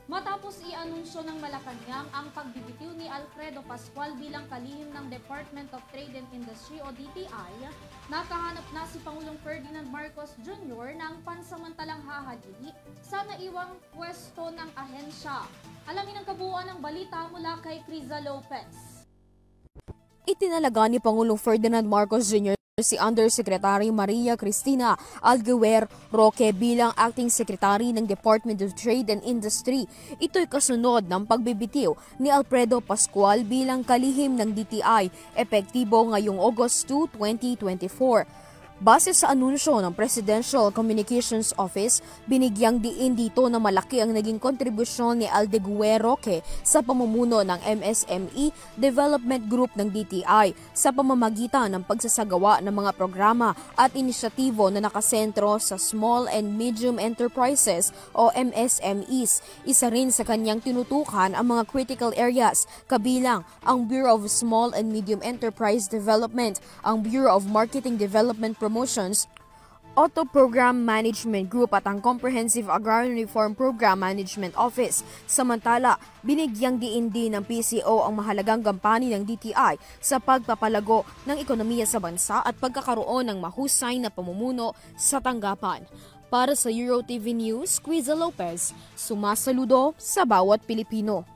Matapos i-anunsyo ng Malacanang ang pagbibitiw ni Alfredo Pascual bilang kalihim ng Department of Trade and Industry o DTI, nakahanap na si Pangulong Ferdinand Marcos Jr. ng pansamantalang hahadili sa naiwang pwesto ng ahensya. Alamin ang kabuuan ng balita mula kay Criza Lopez. Itinalaga ni Pangulong Ferdinand Marcos Jr. si Undersecretary Maria Cristina Alguer Roque bilang Acting Secretary ng Department of Trade and Industry. Ito'y kasunod ng pagbibitiw ni Alfredo Pascual bilang kalihim ng DTI, epektibo ngayong August 2, 2024. Base sa anunsyo ng Presidential Communications Office, binigyang diin dito na malaki ang naging kontribusyon ni Alguer Roque sa pamumuno ng MSME Development Group ng DTI sa pamamagitan ng pagsasagawa ng mga programa at inisyatibo na nakasentro sa Small and Medium Enterprises o MSMEs. Isa rin sa kanyang tinutukan ang mga critical areas, kabilang ang Bureau of Small and Medium Enterprise Development, ang Bureau of Marketing Development Promotions, Auto Program Management Group at ang Comprehensive Agrarian Reform Program Management Office. Samantala, binigyang diin din ng PCO ang mahalagang gampanin ng DTI sa pagpapalago ng ekonomiya sa bansa at pagkakaroon ng mahusay na pamumuno sa tanggapan. Para sa EuroTV News, Criza Lopez, sumasaludo sa bawat Pilipino.